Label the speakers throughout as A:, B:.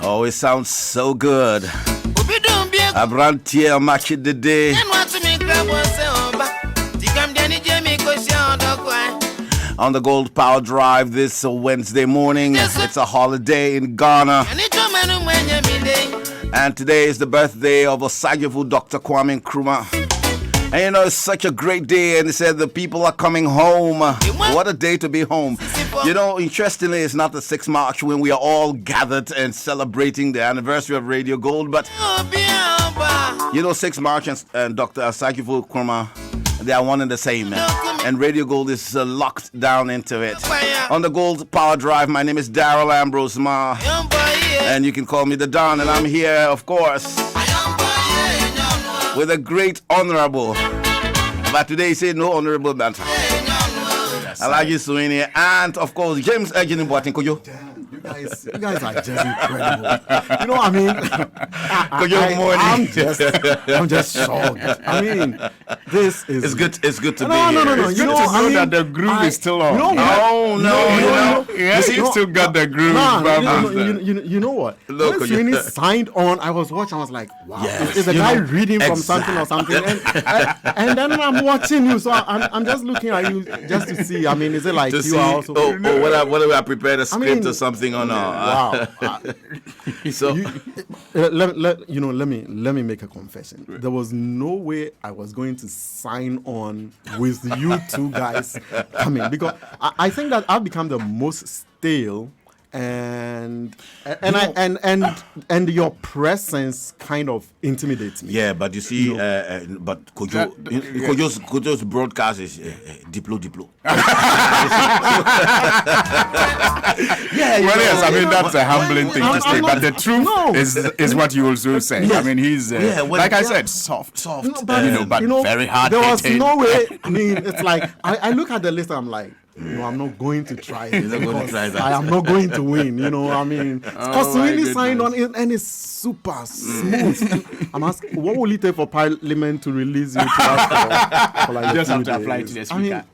A: Oh, it sounds so good. Abrantier match the day. On the Gold Power Drive this Wednesday morning. It's a holiday in Ghana. And today is the birthday of Osagyefo Dr. Kwame Nkrumah. And you know, it's such a great day, and they said the people are coming home. What a day to be home. You know, interestingly, it's not the 6th March when we are all gathered and celebrating the anniversary of Radio Gold, but you know, 6th March and Dr. Osagyefo Nkrumah, they are one and the same. And Radio Gold is locked down into it. On the Gold Power Drive, my name is Daryl Ambrose Ma. And you can call me the Don, and I'm here, of course, with a great honorable. But today he said no honorable banter. Alhaji Suini, and of course James Ejini Boatin-Kojo.
B: You guys are just incredible. You know, I mean, I'm just shocked. I mean, this is.
A: It's good to be here.
B: No.
C: It's good to know that the groove is still on.
A: No.
C: Yes, he still got the groove.
B: You know what? Look, when Sweeney signed on, I was watching. I was like, wow, is the guy reading from something or something? And then I'm watching you, so I'm just looking at you just to see. I mean, is it like
A: to
B: you
A: see,
B: are also?
A: Whether I prepared a script or something or not.
B: Wow.
A: So
B: let me make a confession. There was no way I was going to sign on with you two guys coming, because I think that I've become the most stale, and your presence kind of intimidates me.
A: Yeah, but you see, but Kojo's broadcast is diplo.
C: Yes, I mean that's a humbling thing to say, but the truth is what you also say. Yes. I mean, he's like I said, soft, but very hard.
B: There was no way. I mean, it's like I look at the list, I'm like, no, I'm not going to try it. I am not going to win. You know, I mean, because Sweeney signed on it and it's super smooth. I'm asking, what will it take for Parliament to release you to us for like
C: just have to apply to the speaker?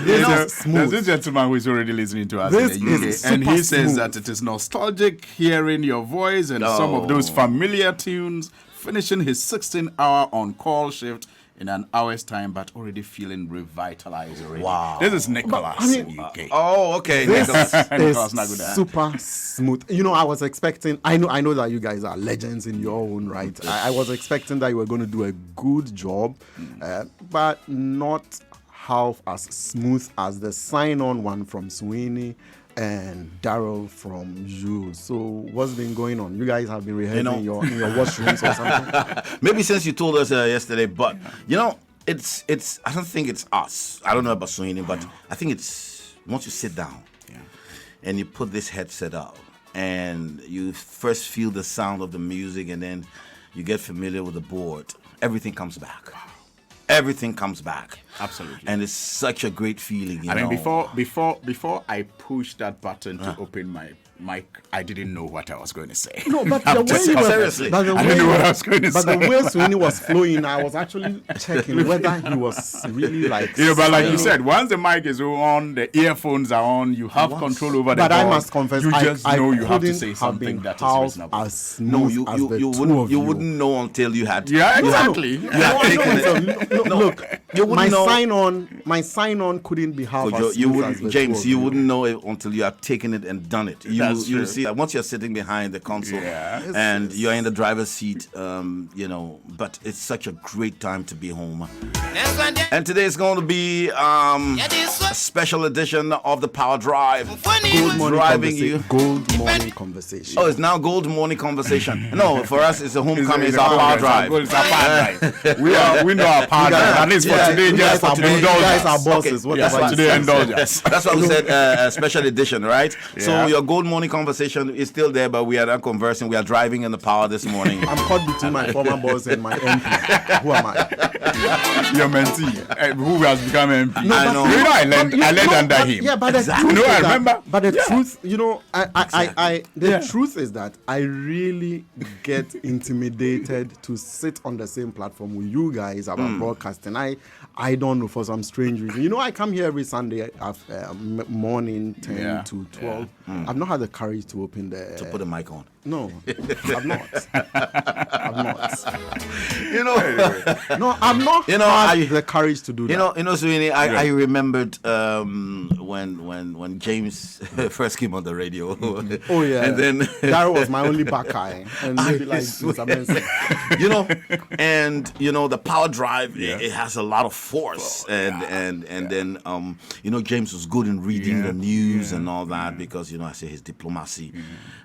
C: There's this gentleman who is already listening to us in the UK, and he says that it is nostalgic hearing your voice and some of those familiar tunes, finishing his 16-hour on-call shift in an hour's time, but already feeling revitalized already.
A: Wow.
C: This is Nicholas in the UK.
A: Oh, okay.
B: This is super smooth. You know, I was expecting, I know that you guys are legends in your own right. I was expecting that you were going to do a good job, but not half as smooth as the sign-on one from Sweeney and Daryl from you. So what's been going on? You guys have been rehearsing in your washrooms or something?
A: Maybe since you told us yesterday, but you know, it's. I don't think it's us. I don't know about Sweeney, but I think it's once you sit down and you put this headset up and you first feel the sound of the music, and then you get familiar with the board. Everything comes back. Everything comes back.
C: Absolutely.
A: And it's such a great feeling. You know?
C: Before I push that button to open my mic, I didn't know what I was going to say.
B: No, but the way you
A: seriously,
B: I
C: didn't know what I was going to say.
B: But the way Sweeney was flowing, I was actually checking whether he was really like.
C: But like you said, once the mic is on, the earphones are on, you have control over the.
B: But I must confess,
C: you just know you have to say
B: have
C: something that is reasonable.
B: As smooth
A: you wouldn't know until you had.
C: Yeah, exactly.
B: Look, my sign-on couldn't be half as smooth as the
A: James,
B: two
A: you
B: of
A: wouldn't know it until you have taken it and done it. You see that once you're sitting behind the console and you're in the driver's seat, but it's such a great time to be home. And today is going to be a special edition of the Power Drive.
B: Gold morning conversation.
A: Oh, it's now Gold Morning Conversation. No, for us, it's a homecoming. It's our Power Drive.
C: It's our Power Drive. We know our Power Drive. At least for today, just for today.
B: You guys are bosses.
C: Whatever today, indulge us.
A: That's why we said a special edition, right? Yeah. So your Gold Morning Conversation is still there, but we are not conversing. We are driving in the Power this morning.
B: I'm caught between my former boss and my MP. Who am I?
C: Your mentee, who has become MP.
A: No, I know.
C: I led under him.
B: Yeah, but
A: exactly.
B: I remember. But the truth, the truth is that I really get intimidated to sit on the same platform with you guys about broadcasting. I don't know, for some strange reason. I come here every Sunday morning, 10 to 12. I've not had the courage to open the...
A: To put a mic on.
B: No, I've not. I've not.
A: You know,
B: No, I've not had the courage to do that.
A: You know, Sweeney, I remembered when James first came on the radio.
B: Oh yeah,
A: and then
B: that was my only back eye, and maybe like
A: you know, and you know the power drive, it has a lot of force, and then you know, James was good in reading the news and all that because, you know, I say his diplomacy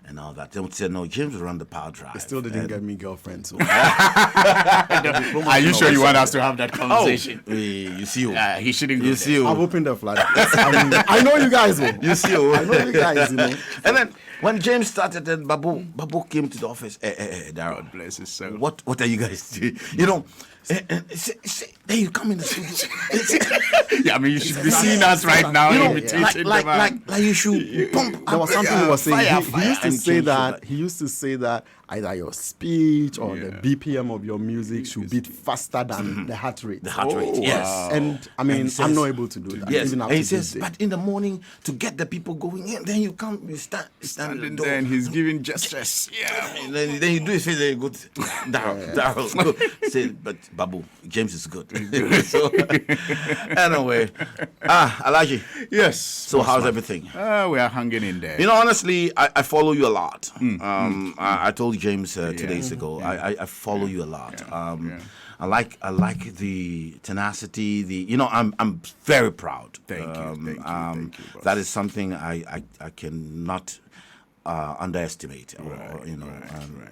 A: and all that. They would say, no, James would run the power drive.
B: It still didn't get me girlfriend. So.
C: Are you sure you want us to have that conversation?
A: You see,
C: he shouldn't go
A: you see,
B: I've opened the flood. I know you guys will.
A: You see,
B: I know you guys, you know.
A: And then when James started, then Babu came to the office. Darryl,
C: God bless his soul.
A: What are you guys doing? You know, then you come in the studio.
C: Yeah, I mean, you should be seeing us right now.
A: You know,
C: imitating
A: like you should pump.
B: There was something he was saying. He used to
A: and
B: say
A: change
B: that. He used to say that either your speech or the BPM of your music should beat faster than the heart rate.
A: The heart rate, yes.
B: And I mean,
A: says,
B: I'm not able to do that.
A: Yes,
B: Even
A: and he says, but in the morning to get the people going in, then you come, you stand
C: and then he's giving gestures. Yeah.
A: And then you do his face, then you go, Darryl. Say, but Babu, James is good. So, anyway, Alaji.
C: Yes.
A: So how's everything?
C: We are hanging in there.
A: You know, honestly, I follow you a lot. I told James 2 days ago. I follow you a lot. I like the tenacity. You know, I'm very proud.
C: Thank you.
A: That is something I cannot underestimate or you know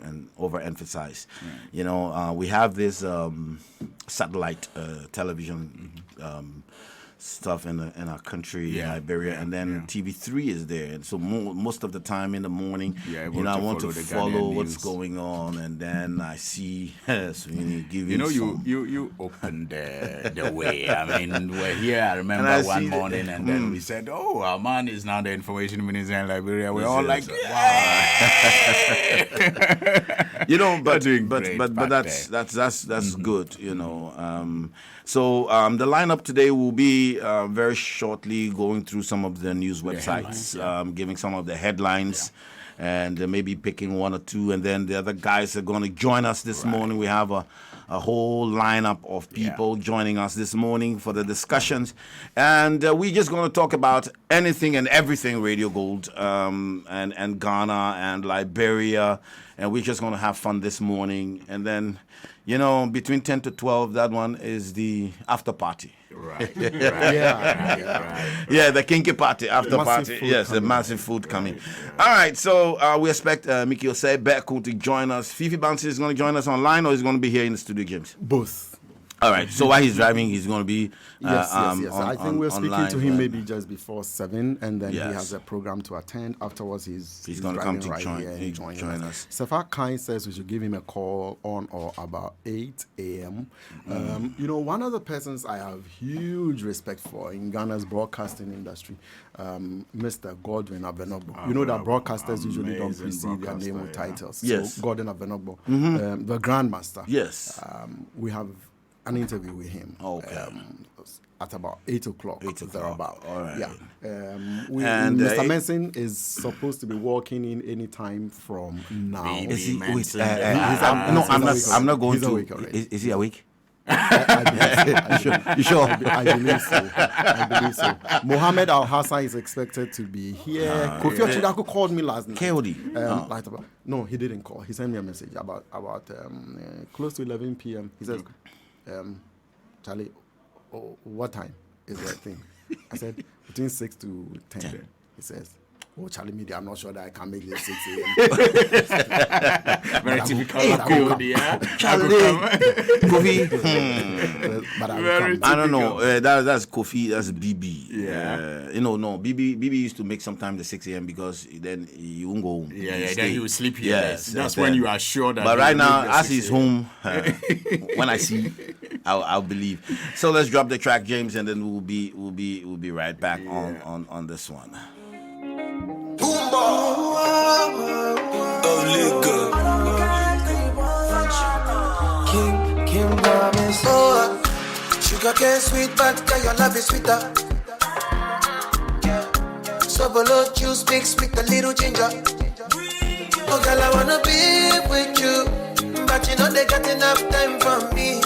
A: and overemphasize. You know, we have this satellite television stuff in our country, in Liberia, and then TV3 is there, and so most of the time in the morning, you know, I want to follow what's going on, and then I see Sweeney giving.
C: You know, you opened the way. I mean, we're here. I remember one morning, and then we said, "Oh, our man is now the information minister in Liberia." We're all like, "Wow!"
A: You know, but that's good. You know. So the lineup today will be very shortly going through some of the news websites, giving some of the headlines, and maybe picking one or two, and then the other guys are going to join us this morning. We have a whole lineup of people joining us this morning for the discussions, and we're just going to talk about anything and everything Radio Gold and Ghana and Liberia, and we're just going to have fun this morning, and then, you know, between 10 to 12, that one is the after party.
C: Right.
A: Yeah, the kinky party, after party. Yes, the massive food coming. All right, so we expect Mickey Osei Beku to join us. Fifi Bouncy is going to join us online, or is going to be here in the studio, James?
B: Both.
A: All right, so while he's driving, he's going to be
B: yes. I think we're speaking
A: online,
B: to him maybe just before 7, and then
A: Yes.
B: he has a program to attend. Afterwards, he's
A: going to come to
B: join us. Safar Kine says we should give him a call on or about 8 a.m. You know, one of the persons I have huge respect for in Ghana's broadcasting industry, Mr. Godwin Abenogbo. You know that broadcasters usually don't precede their name with titles.
A: Yes.
B: So Godwin Abenogbo, the Grandmaster.
A: Yes.
B: We have an interview with him.
A: Okay.
B: At about 8 o'clock.
A: 8 o'clock.
B: Thereabout.
A: All right.
B: Yeah.
A: And,
B: Mr. Manson is supposed to be walking in any time from now.
A: Is he? Wait,
B: I'm
A: not going
B: he's
A: to.
B: Awake already.
A: Is he awake?
B: You sure? I believe so. Mohammed Al Hassan is expected to be here. Kofi Ochidako called me last night.
A: KOD.
B: No, he didn't call. He sent me a message about close to 11 p.m. He says, Charlie, what time is that thing? I said, between 6 to 10. He says, oh, Charlie Media, I'm not sure that I can make this 6 a.m.
C: Very typical of Kofi, yeah?
A: Charlie, Kofi.
B: But
A: I don't know. That's Kofi. That's BB.
C: Yeah.
A: No. BB used to make sometimes the 6 a.m. because then you won't go home.
C: Yeah. Then he will sleep here.
A: Yes.
C: That's when you are sure that.
A: But right now, as he's home, when I see, I'll believe. So let's drop the track, James, and then we'll be right back on this one.
D: Kim promise. Oh, sugar cane sweet, but your love is sweeter. Sobolo juice mixed with a little ginger. Oh girl, I wanna be with you, but you know they got enough time for me.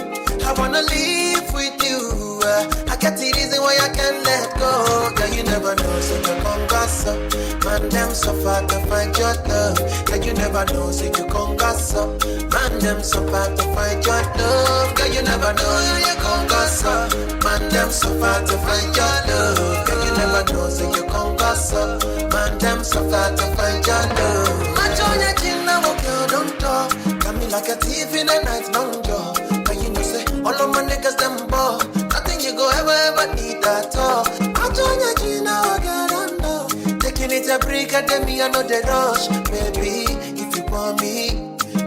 D: I wanna live with you. I got the reason why I can't let go. Girl, you never know, so you come gossip. Man, them so far to find your love. Girl, you never know, so you come gossip. Man, them so far to find your love. Girl, you never know, you come gossip. Man, them so far to find your love. Girl, you never know, so you come gossip. Man, them so far to find your love. I join your chin now, girl, don't talk. Got me like a thief in the night, long jaw. But you know, say, all of my niggas, them ball. Nothing you go ever need at all. I join your chin now, girl, don't know. Taking it a break, and then me, I know the rush. Baby, if you want me,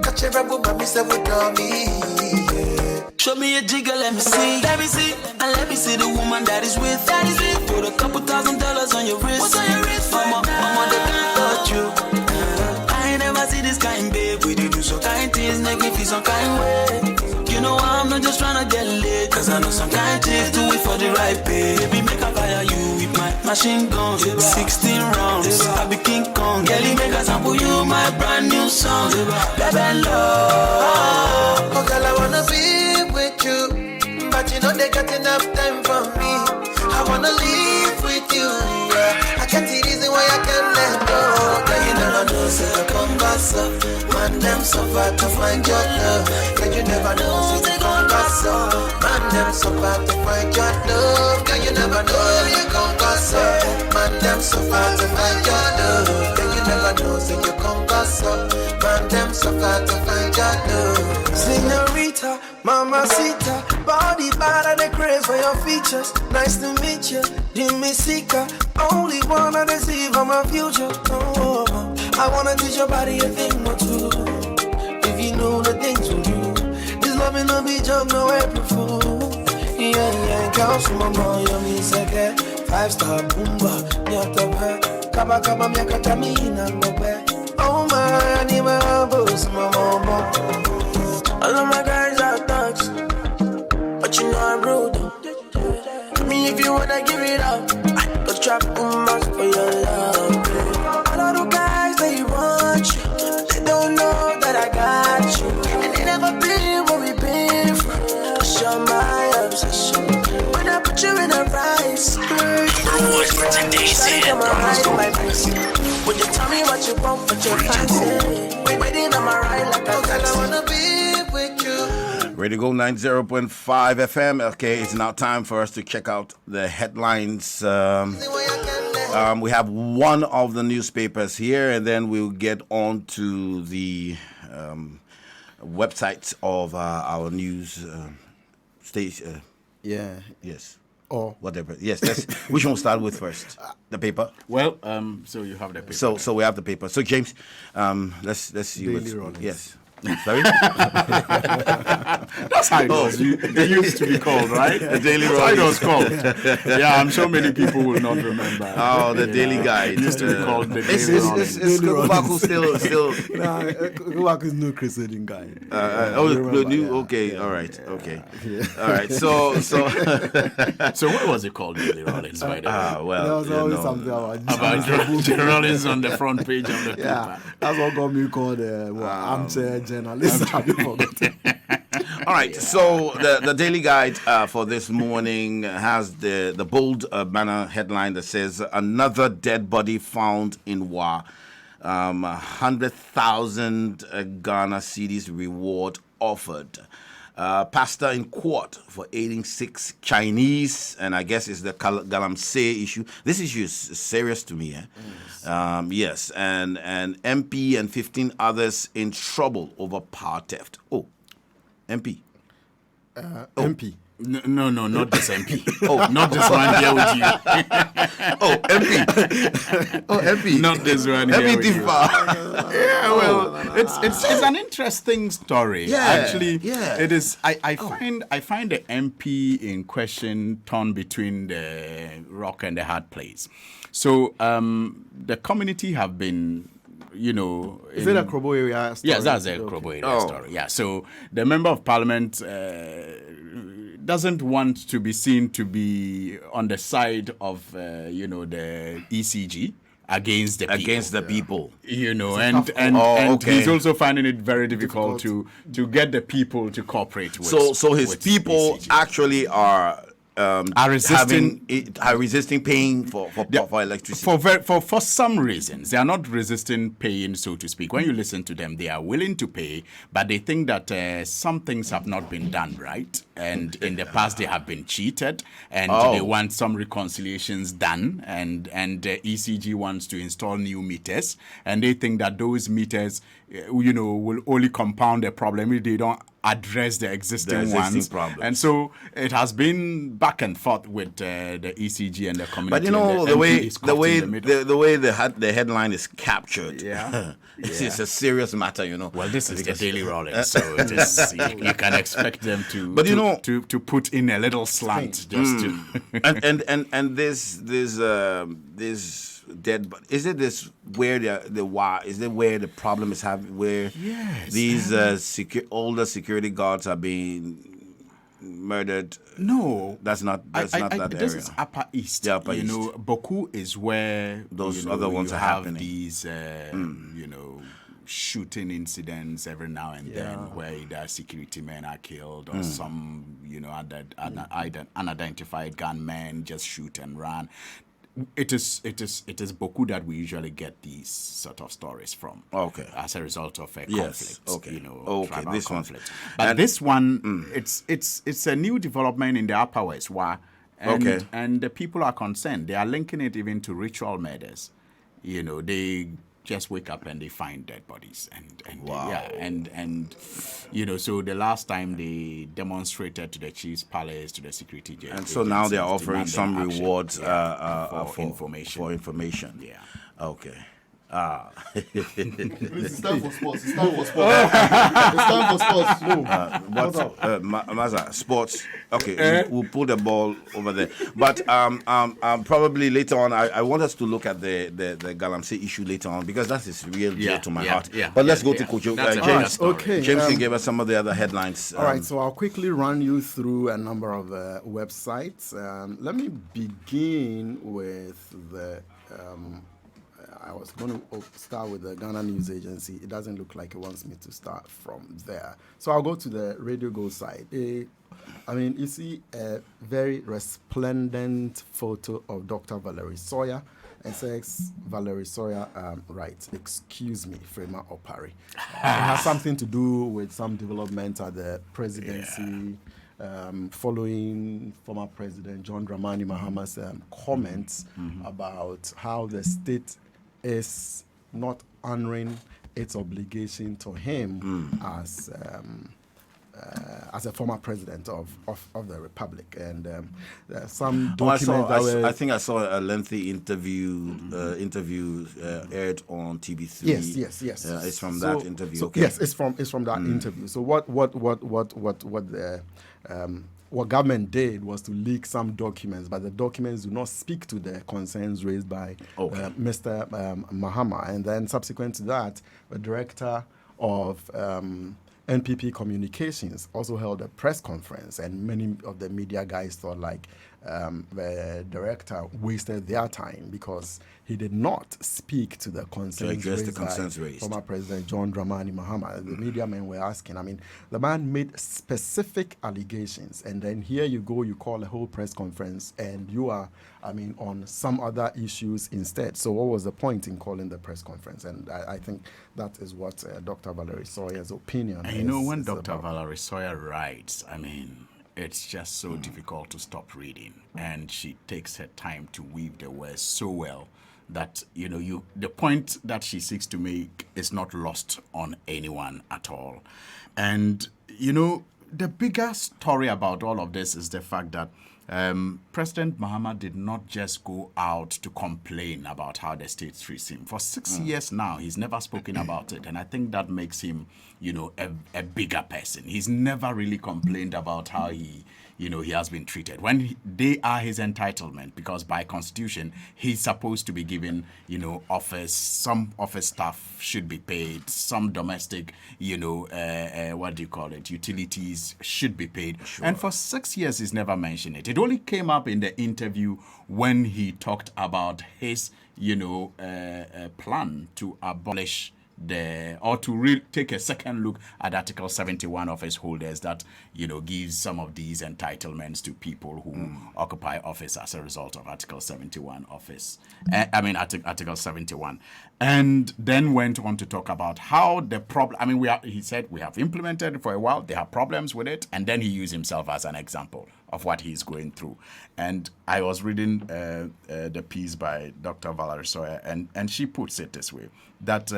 D: catch a rebel, mommy, say, withdraw me. Yeah.
E: Show me a jigger, let me see. Let me see. And let me see the woman that is with. Put a couple $1,000 on your wrist. What's on your wrist? Mama, they can't touch you. I ain't never see this kind, babe. We do so kind things, make me feel some kind way. You know I'm not just tryna get laid, cause I know some kind chicks do it for the right pay. Baby, make I fire you with my machine guns. 16 rounds, I be King Kong. Girlie, make I sample you my brand new song. Baby, love.
D: Oh girl, I wanna be with you, but you know they got enough time for me. I wanna live with you, I got the reason why I can't let go. Girl, you never know, so you come gossip. Man, them so far to find your love. Girl, you never know, so you come gossip. Man, them so far to find your love. Girl, you never know, you come gossip. Man, them so far to find your love. Girl, you never know, so you come gossip. Man, them so far to find your love. Señorita, mamacita, body bad and the craze for your features. Nice to meet you, Jimmy Sika. Only wanna deceive on my future. Oh, I wanna teach your body a thing or two. If you know the things we do, this loving no be jump, no April Fool. Yeah, girls from my boy, you me second. 5-star boomba, nyata kaba kaba miaka tamina ngobe. Oh my, I need my boss, my mama. All of my guys are thugs, but you know I'm rude. I mean, if you wanna give it up, I go trap boomers for your love. All of the guys, they want you. They don't know that I got you. And they never been where we been from. Cause you're my obsession. When I put you in a right skirt, would you tell me what you want, what you fancy? Waiting on my ride like a girl, I wanna be with you.
A: Ready to go 90.5 FM. Okay, it's now time for us to check out the headlines. We have one of the newspapers here, and then we'll get on to the websites of our news station.
B: Yeah.
A: Yes.
B: Or
A: whatever. Yes. Which one we'll start with first? The paper.
C: Well, so you have the paper.
A: So we have the paper. So James, let's see.
B: Daily Rollins.
A: Yes. Sorry?
C: That's how it was. They used to be called, right?
A: The Daily
C: That's how it
A: Rollins.
C: was called. Yeah, I'm sure many people will not remember.
A: Oh, the Daily Guide.
C: It used to be called the Daily Rollins.
A: Is Kubaku still?
B: Nah, Kubaku is no crusading guy.
A: Okay, all right, okay, all right. So
C: what was it called, Daily Rollins, by the way?
B: There
A: well,
B: was always something about
C: Daily Rollins on the front page of the paper.
B: yeah, that's what got me called armchair journalist. Have you forgotten?
A: all right. So the Daily Guide for this morning has the bold banner headline that says another dead body found in Wa. 100,000 Ghana cedis reward offered. Pastor in court for aiding 6 Chinese, and I guess it's the Galamsey issue. This issue is serious to me. Yes, and MP and 15 others in trouble over power theft. Oh, MP.
B: MP.
C: No, not this MP. Not this one here with you.
A: MP. MP.
C: Not this one here with you. Yeah, well, it's an interesting story.
A: Yeah,
C: actually,
A: yeah.
C: It is. I find the MP in question torn between the rock and the hard place. So the community have been.
B: Is it a Krobo area story?
C: Yes, that's a Krobo area story. Yeah. So the member of parliament doesn't want to be seen to be on the side of, the ECG. Against the people, and he's also finding it very difficult to get the people to cooperate with.
A: So his people ECG. Actually are resisting paying for electricity.
C: For some reasons, they are not resisting paying, so to speak. When you listen to them, they are willing to pay, but they think that some things have not been done right, and in the past they have been cheated, and they want some reconciliations done, and ECG wants to install new meters, and they think that those meters, will only compound the problem if they don't address the existing ones.
A: Problems.
C: And so it has been back and forth with the ECG and the community.
A: But the way the headline is captured, it's a serious matter.
C: Well, this is the Daily Rolling, so it is, you can expect them to to put in a little slant just to
A: and this dead, but is it this where where the problem is where these older security guards are being murdered?
C: No,
A: that's not that area.
C: This is Upper East.
A: The Upper East.
C: Boku is where
A: those other ones are
C: have
A: happening.
C: These shooting incidents every now and then where either security men are killed or some unidentified gunmen just shoot and run. It is Boku that we usually get these sort of stories from.
A: Okay.
C: As a result of a
A: yes.
C: conflict.
A: Okay.
C: Tribal
A: This
C: conflict. But this one, it's a new development in the Upper West. And the people are concerned. They are linking it even to ritual murders. They just wake up and they find dead bodies, so the last time they demonstrated to the chief's palace, to the security jail,
A: and so now they are offering some rewards
C: for information.
A: Yeah. Okay.
B: It's time for sports. It's time for sports.
A: Maza, sports. Okay, we'll put the ball over there. But probably later on, I want us to look at the Galamsey issue later on, because that is real dear to my heart.
C: Yeah,
A: but let's go to Coach James.
B: Okay.
A: James can give us some of the other headlines.
B: All right, so I'll quickly run you through a number of websites. Let me begin with the. I was going to start with the Ghana News Agency. It doesn't look like it wants me to start from there. So I'll go to the Radio Go side. You see a very resplendent photo of Dr. Valerie Sawyer. It says, Valerie Sawyer writes, "Excuse me, Frema Opari." It has something to do with some development at the presidency. Following former President John Dramani Mahama's comments about how the state is not honoring its obligation to him as a former president of the Republic. And some documents
A: I think I saw a lengthy interview aired on TV3.
B: Yes.
A: It's from that interview. Okay.
B: Yes, it's from that interview. So what government did was to leak some documents, but the documents do not speak to the concerns raised by Mr. Mahama. And then subsequent to that, the director of NPP Communications also held a press conference, and many of the media guys thought the director wasted their time because he did not speak to the concerns raised by former President John Dramani Mahama. The media men were asking. The man made specific allegations, and then here you go, you call a whole press conference, and you are, on some other issues instead. So what was the point in calling the press conference? And I think that is what Dr. Valerie Sawyer's opinion is.
C: When Dr. Valerie Sawyer writes, it's just so difficult to stop reading, and she takes her time to weave the words so well that the point that she seeks to make is not lost on anyone at all. And the bigger story about all of this is the fact that President Mahama did not just go out to complain about how the state treats him. For 6 years now, he's never spoken about it. And I think that makes him, a bigger person. He's never really complained about how he he has been treated. When they are his entitlement, because by constitution, he's supposed to be given, office. Some office staff should be paid. Some domestic, utilities should be paid. Sure. And for 6 years, he's never mentioned it. It only came up in the interview when he talked about his, plan to abolish take a second look at Article 71 office holders that, gives some of these entitlements to people who occupy office as a result of Article 71 Article 71. And then went on to talk about how the problem, he said we have implemented it for a while, they have problems with it, and then he used himself as an example of what he's going through. And I was reading the piece by Dr. Valerie Sawyer, and she puts it this way, that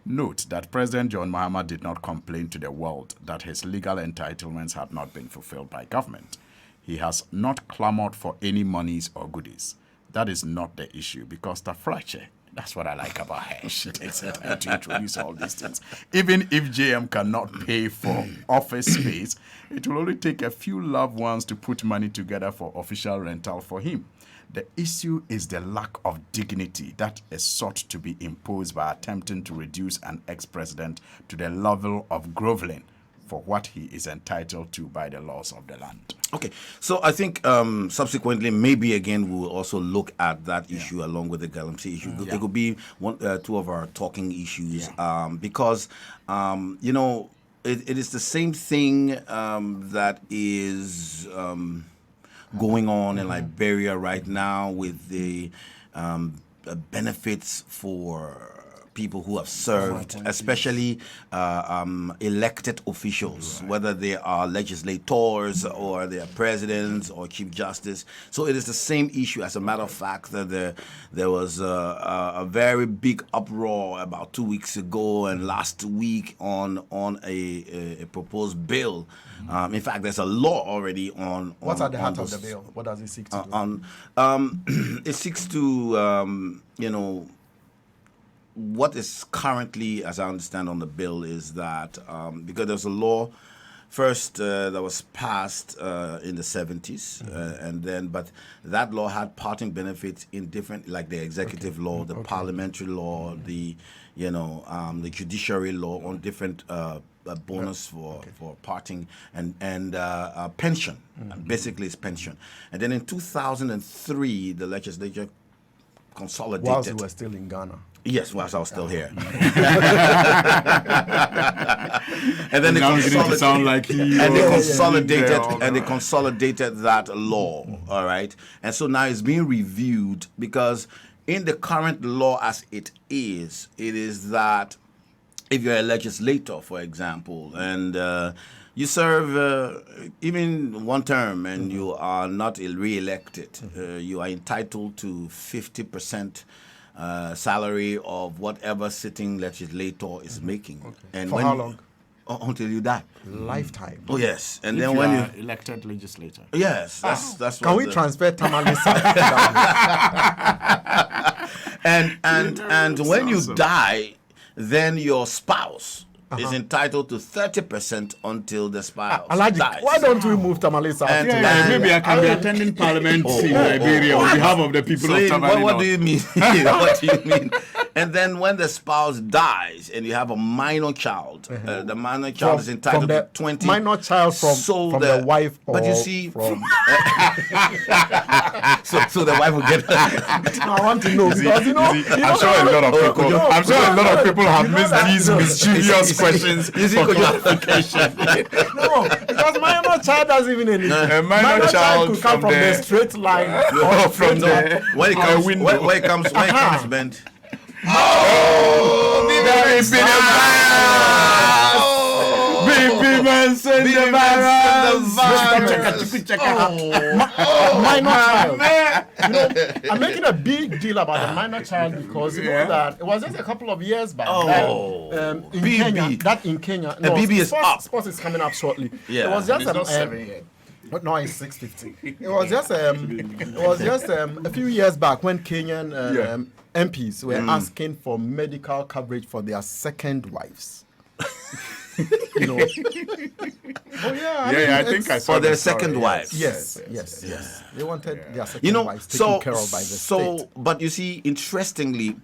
C: note that President John Mahama did not complain to the world that his legal entitlements had not been fulfilled by government. He has not clamored for any monies or goodies. That is not the issue, because Tafrache, that's what I like about her. She takes her time to introduce all these things. Even if JM cannot pay for office space, it will only take a few loved ones to put money together for official rental for him. The issue is the lack of dignity that is sought to be imposed by attempting to reduce an ex-president to the level of groveling for what he is entitled to by the laws of the land.
A: Okay, so I think subsequently, maybe again, we will also look at that issue along with the Galamsey issue. Yeah. It could be two of our talking issues because, it is the same thing that is going on in Liberia right now with the benefits for people who have served, especially elected officials, whether they are legislators or they are presidents or chief justice. So it is the same issue. As a matter of fact, that there was a very big uproar about 2 weeks ago and last week on a proposed bill. In fact, there's a law already on.
B: What's at the heart of the bill? What does it seek to do?
A: It seeks to, what is currently, as I understand on the bill, is that because there's a law first that was passed in the 70s, but that law had parting benefits in different, like the executive law, the parliamentary law, the judiciary law on different bonus for parting and pension. Basically, it's pension. And then in 2003, the legislature consolidated.
B: Whilst you were still in Ghana.
A: Yes, whilst I was still here. And then they consolidated that law. All right, and so now it's being reviewed because in the current law as it is that if you're a legislator, for example, and you serve even one term and you are not re-elected, you are entitled to 50% salary of whatever sitting legislator is making. Okay. And
B: for how long?
A: Until you die.
B: Lifetime.
A: Oh yes, and
C: if
A: then when you
C: elected legislator.
A: Yes, that's.
B: Can we transfer Tamalisa?
A: and when you die, then your spouse is entitled to 30% until the spouse dies.
B: Why don't we move Tamalisa?
C: Maybe I can be attending Parliament in Liberia on behalf of the people of Tamalisa.
A: What do you mean? What do you mean? And then when the spouse dies and you have a minor child, the minor child is entitled to 20.
B: Minor child from the wife.
A: But you see, so the wife will get.
B: I want to know because
C: I'm sure a lot of people have missed these mischievous questions for clarification.
B: No, because minor child doesn't even any.
C: A minor child
B: could come from the straight line or
C: from the window.
A: When it comes bent.
C: Baby man send the virus.
B: Minor child. I'm making a big deal about the minor child because you know that it was just a couple of years back. In Kenya. No,
A: BB is up.
B: Sports is coming up shortly.
A: Yeah.
B: It was just no, it's 650. It was just a few years back when Kenyan MPs were asking for medical coverage for their second wives. you know. Oh yeah,
C: Yeah, I think I saw
A: For their
C: the story,
A: second
C: yes.
A: wives.
B: Yes. They wanted their second
A: You know,
B: wives taken
A: so
B: care of by the state.
A: but you see, interestingly,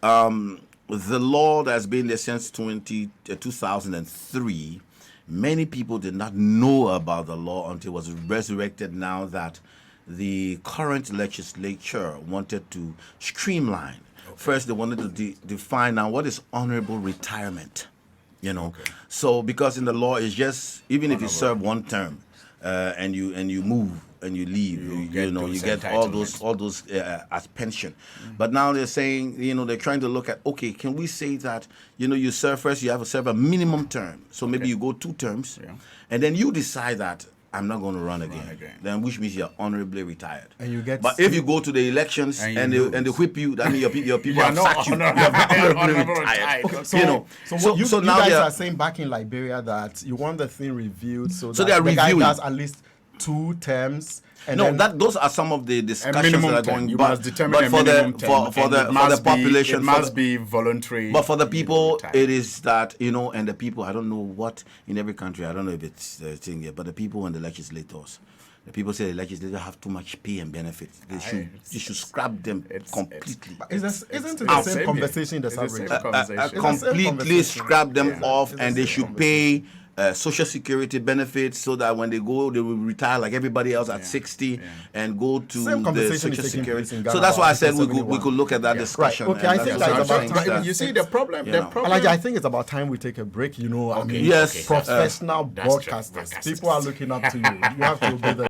A: the law that's been there since 2003. Many people did not know about the law until it was resurrected. Now that the current legislature wanted to streamline. First, they wanted to define now what is honorable retirement. You know, so because in the law it's just even if you serve one term and you move and you leave, you get all those as pension. But now they're saying, they're trying to look at, okay, can we say that you serve first, you have to serve a minimum term, so maybe you go 2 terms, and then you decide that I'm not going to run again. Then which means you're honorably retired.
B: And you get.
A: But if you go to the elections and they whip you, that means your people have
C: not
A: sacked you. You're honorably retired.
B: Okay,
A: So
B: you
A: now
B: guys
A: they're-
B: are saying back in Liberia that you want the thing reviewed so
A: So
B: that
A: they are
B: the guy
A: reviewing.
B: does at least 2 terms. And
A: No,
B: then,
A: those are some of the discussions
C: minimum
A: that are
C: term.
A: going.
C: You
A: But,
C: must determine
A: but
C: a
A: for
C: minimum
A: the
C: term,
A: for
C: and
A: the
C: it must
A: population,
C: it must be voluntary.
A: But for the people,
C: retire.
A: it is that and the people. I don't know what in every country. I don't know if it's the thing yet. But the people and the legislators, the people say the legislators have too much pay and benefits. They should scrap them completely.
B: isn't it the
C: out.
B: same
C: Same
B: conversation in the
C: here. It's the
B: sub-region?
C: same conversation.
B: It's the same
A: Completely
B: conversation.
A: scrap them
B: Yeah.
A: off,
B: It's the
A: and they
B: same
A: should pay social security benefits so that when they go, they will retire like everybody else at 60 and go to
B: Same
A: the
B: conversation is
A: social
B: taking
A: security.
B: place in Ghana
A: So that's why I
B: about
A: said we
B: 71.
A: could look at that discussion.
B: Right, okay, I
A: and
B: think
A: that's
B: that is
A: what I'm
B: about
A: saying, that,
C: You see the problem. The problem.
B: Elijah, I think it's about time we take a break. I mean,
A: Yes.
B: professional
C: That's true.
B: broadcasters. People are looking up to you. You have to obey the